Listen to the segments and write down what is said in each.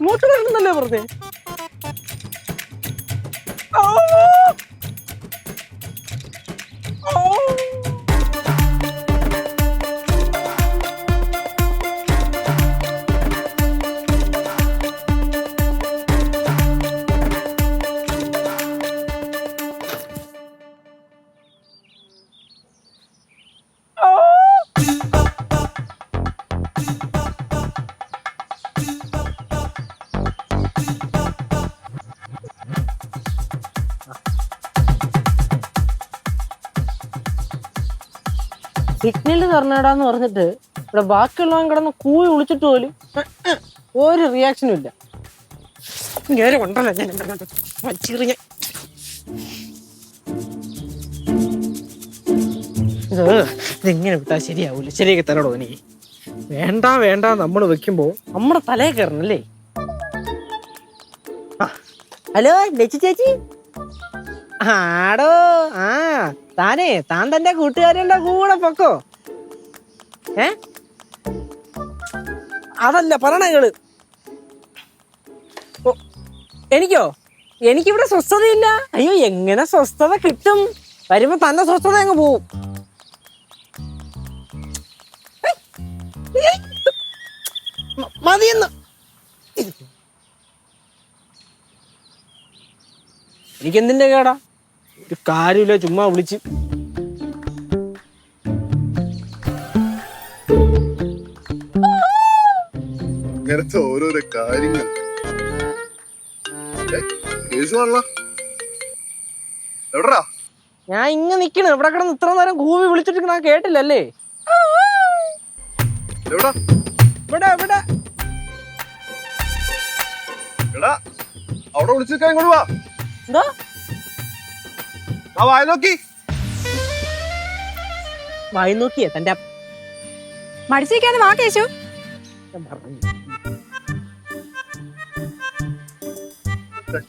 ഇങ്ങോട്ട് വരണമെന്നല്ലേ പറഞ്ഞേ? സിഗ്നല് തരണടാന്ന് പറഞ്ഞിട്ട് ഇവിടെ ബാക്കിയുള്ളവൻ കിടന്ന് കൂവി വിളിച്ചിട്ട് പോലും ഒരു റിയാക്ഷനും ഇല്ല. ഇങ്ങനെ കൊണ്ടല്ലോ ഞാൻ വലിച്ചെറിഞ്ഞ ഇതെങ്ങനെ വിട്ടാ ശരിയാവൂല. ശരിയാക്കി തരടോ എനിക്ക്. വേണ്ട വേണ്ട നമ്മൾ വെക്കുമ്പോ നമ്മുടെ തലയിൽ കയറണല്ലേ. ഹലോ ലച്ചി ചേച്ചി. ആടോ ആ താൻ തന്റെ കൂട്ടുകാരുടെ കൂടെ പൊക്കോ. അതല്ല പറയണങ്ങള്. എനിക്കോ? എനിക്കിവിടെ സ്വസ്ഥതയില്ല. അയ്യോ എങ്ങനെ സ്വസ്ഥത കിട്ടും? വരുമ്പോ തന്നെ സ്വസ്ഥത അങ്ങ് പോവും. മതിയെന്ന്. എനിക്കെന്തിന്റെ കേടാ? ഒരു കാര്യമില്ല, ചുമ്മാ വിളിച്ച്. ഇങ്ങനത്തെ ഓരോരോ കാര്യങ്ങൾ. ഞാൻ ഇങ്ങനെ നിക്കണ്. ഇവിടെ കിടന്ന് ഇത്ര നേരം കൂവി വിളിച്ചിട്ട് ഞാൻ കേട്ടില്ലല്ലേ? ഇവിടെ ഇവിടെ അവിടെ വിളിച്ചിരിക്കാൻ ഇങ്ങോട്ട് വാ. എന്താ വായി നോക്കി വായി നോക്കിയേ തന്റെ മടിച്ചിരിക്കാതെ വാ കേശു.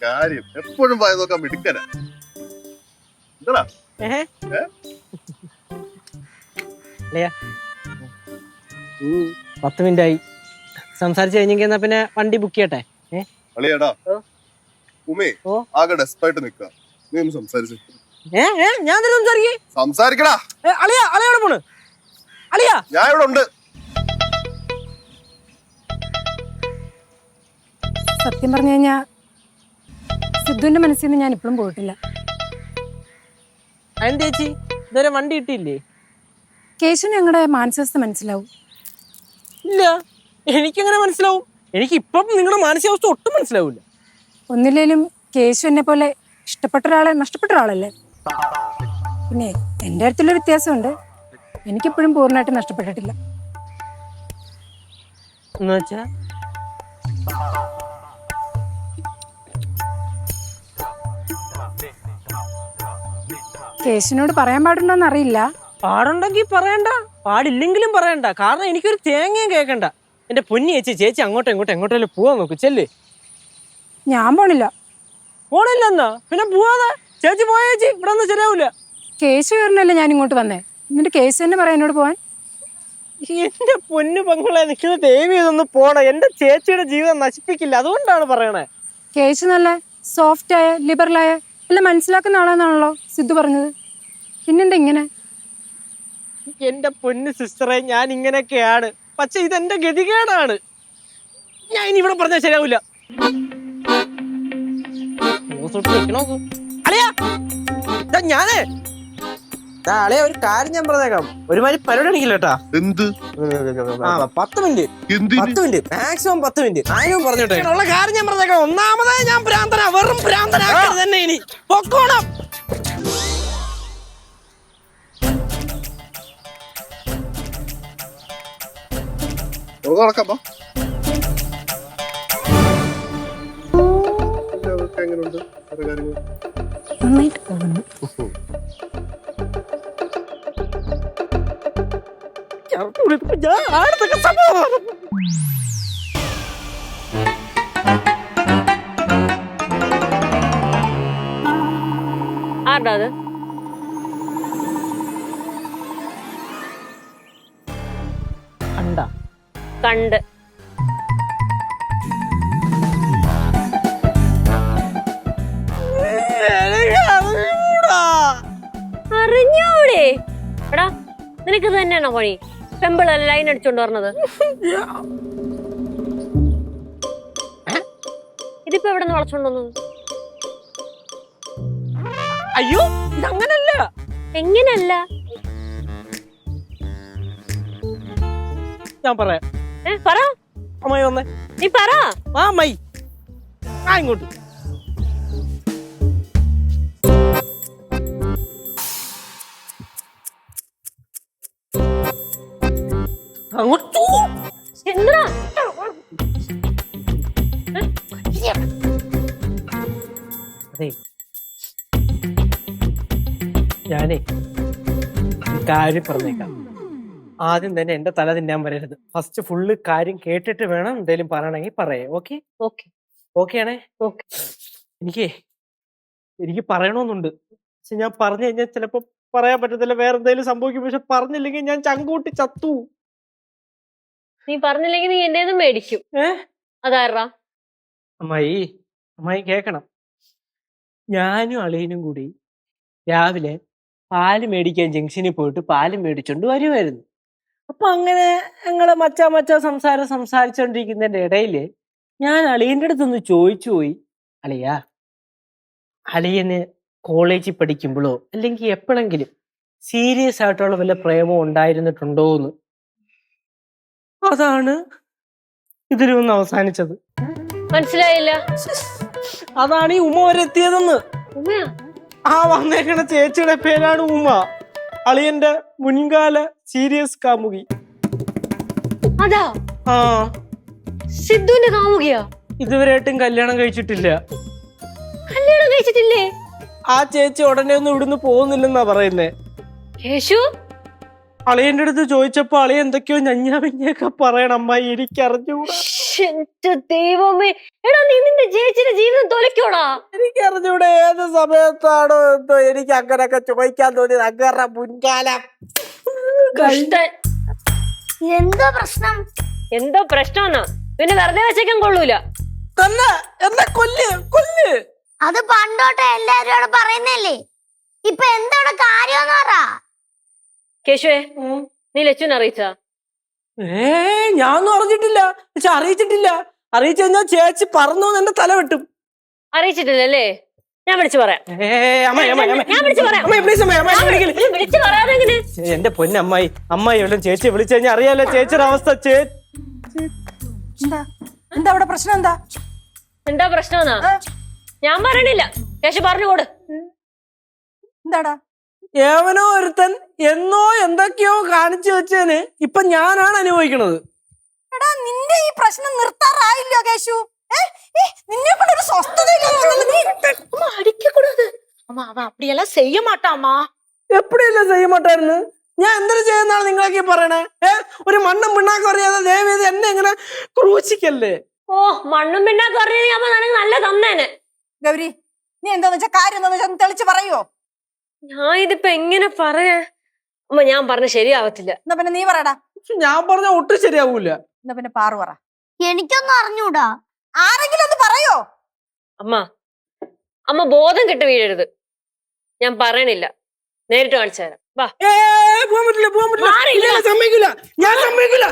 കാര്യം എപ്പോഴും വായി നോക്കാൻ മിടുക്കനാ. എന്താ 10 മിനിറ്റ് ആയി സംസാരിച്ചു കഴിഞ്ഞെങ്കിൽ എന്നാ പിന്നെ വണ്ടി ബുക്ക് ചെയ്യട്ടെ. അളിയാടാ ഉമേ ആകെ ഡെസ്പായിട്ട് നിക്ക. നീ ഒന്ന് സംസാരിച്ചു. ഞാൻ സംസാരിക്കടാ. അളിയാ അളിയോടെ പോണ്. അളിയാ ഞാൻ ഇവിടെ ഉണ്ട്. സത്യം പറഞ്ഞു കഴിഞ്ഞാ സിദ്ധുവിന്റെ മനസ്സിൽ നിന്ന് ഞാൻ ഇപ്പോഴും പോയിട്ടില്ല. അതെന്താ ചേച്ചി ഇതുവരെ വണ്ടി കിട്ടിയില്ലേ? കേശു ഞങ്ങളുടെ മാനസികാവസ്ഥ മനസ്സിലാവും. ഇല്ല എനിക്കെങ്ങനെ മനസ്സിലാവും? എനിക്ക് ഇപ്പം നിങ്ങളുടെ മാനസികാവസ്ഥ ഒട്ടും മനസ്സിലാവില്ല. ഒന്നില്ലേലും കേശു എന്നെ പോലെ ഇഷ്ടപ്പെട്ട ഒരാളെ നഷ്ടപ്പെട്ട ഒരാളല്ലേ. പിന്നെ എൻ്റെ അടുത്തുള്ള വ്യത്യാസമുണ്ട്. എനിക്കിപ്പോഴും പൂർണ്ണമായിട്ട് നഷ്ടപ്പെട്ടിട്ടില്ല. എന്നുവെച്ചാ കേശുവിനോട് പറയാൻ പാടുണ്ടോന്ന് അറിയില്ല. പാടുണ്ടെങ്കിൽ പറയണ്ട, പാടില്ലെങ്കിലും പറയണ്ട. കാരണം എനിക്കൊരു തേങ്ങയും കേൾക്കണ്ട. എന്റെ പൊന്നി ചേച്ചി, ചേച്ചി അങ്ങോട്ടും എങ്ങോട്ടേലും പോവാൻ നോക്കൂ. ചെല്ല്. ഞാൻ പോണില്ല. പോണില്ലെന്നാ പിന്നെ പോവാതെ. ചേച്ചി പോയ ചേച്ചി ഇവിടെ ഒന്നും ശരിയാവൂല. കേശു കയറിനല്ലേ ഞാൻ ഇങ്ങോട്ട് വന്നേ. എന്നിട്ട് കേശു തന്നെ പറയാം എന്നോട് പോവാൻ. എന്റെ പൊന്നു പെങ്ങളെ നിൽക്കുന്ന ദേവി ഇതൊന്ന് പോണ. എന്റെ ചേച്ചിയുടെ ജീവിതം നശിപ്പിക്കില്ല, അതുകൊണ്ടാണ് പറയണേ. കേശു നല്ല സോഫ്റ്റായ ലിബറലായ എല്ലാം മനസ്സിലാക്കുന്ന ആളാന്നാണല്ലോ സിദ്ധു പറഞ്ഞത്. പിന്നെന്താ ഇങ്ങനെ? എന്റെ പൊന്നു സിസ്റ്ററെ, ഞാൻ ഇങ്ങനെയൊക്കെയാണ്. പക്ഷെ ഇതെന്റെ ഗതികേടാണ്. ഞാൻ ഇനി ഇവിടെ പറഞ്ഞാൽ ശരിയാവില്ല. ഞാനേ അളിയ ഒരു കാര്യം ഞാൻ പറഞ്ഞേക്കാം. ഒരുമാതിരി പരിപാടി അടിക്കില്ല കേട്ടാ. എന്ത് 10 മിനിറ്റ് മാക്സിമം 10 മിനിറ്റ് അതിനും പറഞ്ഞോട്ടെ. ഉള്ള കാര്യം ഞാൻ പറഞ്ഞേക്കാം. ഒന്നാമതായി ഞാൻ ഭ്രാന്തനാ, വെറും ഭ്രാന്തനാ തന്നെ. ഇനി പൊക്കോണം. നന്നായിട്ട് പോകുന്നു. ആടാ അത് കണ്ട കണ്ട് അല്ലേ? എടാ നിനക്ക് ഇത് തന്നെയാണോ പണി? പെമ്പിളല്ല ലൈൻ അടിച്ചോണ്ട് പറഞ്ഞത്. ഇതിപ്പോ എവിടെ നിന്ന് വളച്ചോണ്ട് വന്നത്? അയ്യോ ഇതങ്ങനല്ല. എങ്ങനല്ല? ഞാൻ പറയാം. പറ അമ്മായി വന്നേ. നീ പറ. ആ അമ്മായി ആ ഇങ്ങോട്ട്. അങ്ങോട്ട് എന്താ? അതെ ഞാനേ കാര്യം പറഞ്ഞേക്കാം. ആദ്യം തന്നെ എന്റെ തല തിന്നാൻ വരരുത്. ഫസ്റ്റ് ഫുള്ള് കാര്യം കേട്ടിട്ട് വേണം എന്തേലും പറയണമെങ്കിൽ പറയേ. ഓക്കെ ഓക്കെ ഓക്കെ ആണേ? ഓക്കെ. എനിക്ക് പറയണമെന്നുണ്ട്. പക്ഷെ ഞാൻ പറഞ്ഞു കഴിഞ്ഞാൽ ചിലപ്പോ പറയാൻ പറ്റത്തില്ല, വേറെ എന്തെങ്കിലും സംഭവിക്കും. പക്ഷെ പറഞ്ഞില്ലെങ്കിൽ ഞാൻ ചങ്കൂട്ടി ചത്തു. നീ പറഞ്ഞില്ലെങ്കിൽ നീ എന്റെ മേടിക്കും. അതാരാ? അമ്മായി കേക്കണം. ഞാനും അളിയനും കൂടി രാവിലെ പാല് മേടിക്കാൻ ജംഗ്ഷനിൽ പോയിട്ട് പാല് മേടിച്ചോണ്ട് വരുമായിരുന്നു. അപ്പൊ അങ്ങനെ ഞങ്ങള് മച്ചാ സംസാരിച്ചോണ്ടിരിക്കുന്നതിന്റെ ഇടയില് ഞാൻ അളിയന്റെ അടുത്തൊന്ന് ചോദിച്ചു പോയി, അളിയന് കോളേജിൽ പഠിക്കുമ്പോഴോ അല്ലെങ്കിൽ എപ്പോഴെങ്കിലും സീരിയസ് ആയിട്ടുള്ള വല്ല പ്രേമം ഉണ്ടായിരുന്നിട്ടുണ്ടോന്ന്. അതാണ് ഇതിന് വന്ന് അവസാനിച്ചത്. മനസ്സിലായില്ല? അതാണ് ഈ ഉമ വരെ എത്തിയതെന്ന്. ഉമ്മയാ? ആ വന്നേക്കണ ചേച്ചിയുടെ പേരാണ് ഉമ. അളിയന്റെ മുൻകാല സീരിയസ് കാമുകി. അതാ ആ സിദ്ധുവിന്റെ കാമുകിയാ? ഇതുവരെയായിട്ടും കല്യാണം കഴിച്ചിട്ടില്ല. കല്യാണം കഴിച്ചിട്ടില്ലേ? ആ ചേച്ചി ഉടനെ ഒന്നും ഇവിടുന്ന് പോകുന്നില്ലെന്നാ പറയുന്നേ. കേശു അളിയന്റെ അടുത്ത് ചോദിച്ചപ്പോ അളിയ എന്തൊക്കെയോ ഞഞ്ഞാവിഞ്ഞൊക്കെ പറയണം. അമ്മായി എനിക്കറിഞ്ഞൂടാ. എന്റെ ദൈവമേ, എടാ നീ നിന്റെ ചേച്ചിയുടെ ജീവിതം തൊലക്കോടാ. എനിക്കറിഞ്ഞൂടെ ഏത് സമയത്താണോ എന്തോ എനിക്ക് അങ്ങനൊക്കെ ചോദിക്കാൻ തോന്നിയത്. അങ്ങനെ മുൻകാലം. എന്തോ പ്രശ്നം? എന്തോ പ്രശ്നമെന്നാ? പിന്നെ വെറുതെ വെച്ചേക്കാൻ കൊള്ളൂല. തന്നെ എന്നെ കൊല്ല്. അത് പണ്ടോട്ടെ എല്ലാരും അവിടെ പറയുന്നല്ലേ. ഇപ്പൊ എന്തോടെ കാര്യമെന്ന് പറ. കേശുവേ, നീ ലച്ചുവിനെ അറിയിച്ചാ? ഞാനൊന്നും അറിഞ്ഞിട്ടില്ല. പക്ഷെ അറിയിച്ചിട്ടില്ല. അറിയിച്ചു കഴിഞ്ഞാൽ ചേച്ചി പറഞ്ഞു എന്റെ തല വെട്ടും. അറിയിച്ചിട്ടില്ലല്ലേ? ഞാൻ വിളിച്ചു പറയാം. എന്റെ പൊന്നമ്മായി, അമ്മായി എവിടെ ചേച്ചി വിളിച്ചു കഴിഞ്ഞാൽ അറിയാലോ ചേച്ചിയുടെ അവസ്ഥ. എന്താ അവിടെ പ്രശ്നം? എന്താ പ്രശ്നം? ഞാൻ പറയണില്ല, കേശു പറഞ്ഞുകൂട്. എന്താടാ? ഏവനോ ഒരുത്തൻ എന്നോ എന്തൊക്കെയോ കാണിച്ചു വെച്ചേന് ഇപ്പൊ ഞാനാണ് അനുഭവിക്കണത്. എടാ നിന്റെ ഈ പ്രശ്നം നിർത്താറായില്ലോ കേശു? നിന്നെ കൊണ്ടൊരു അപ്പടിയെല്ലാം ചെയ്യ മാട്ടാമാ. എപ്പടിയല്ല ചെയ്യ മാട്ടായിരുന്നു. ഞാൻ എന്തൊരു ചെയ്യുന്നാണ് നിങ്ങളൊക്കെ പറയണേ? ഒരു മണ്ണും പിണ്ണാക്കും അറിയാതെ ദയവേദി എന്നെ ഇങ്ങനെ ക്രൂശിക്കല്ലേ. ഓ, മണ്ണും പിണ്ണാക്കും അറിയാതെ നല്ല തന്നേനെ. ഗൗരി, നീ എന്താന്ന് വെച്ചാ കാര്യം എന്താന്ന് വെച്ചാൽ തെളിച്ച് പറയോ? ഞാൻ ഇതിപ്പോ എങ്ങനെ പറയാ? അമ്മ, ഞാൻ പറഞ്ഞ ശരിയാവത്തില്ല. എന്നാ പിന്നെ നീ പറയടാ. ഞാൻ പറഞ്ഞ ഒട്ടും ശരിയാവൂല. എന്നാ പിന്നെ പാറു പറ. എനിക്കൊന്നും അറിഞ്ഞൂടാ. ആരെങ്കിലും ഒന്ന് പറയോ? അമ്മ ബോധം കെട്ട് വീഴരുത്. ഞാൻ പറയണില്ല, നേരിട്ട് കാണിച്ചു തരാം. വാ. പോകാൻ പറ്റില്ല. ഞാൻ സമ്മതിക്കില്ല.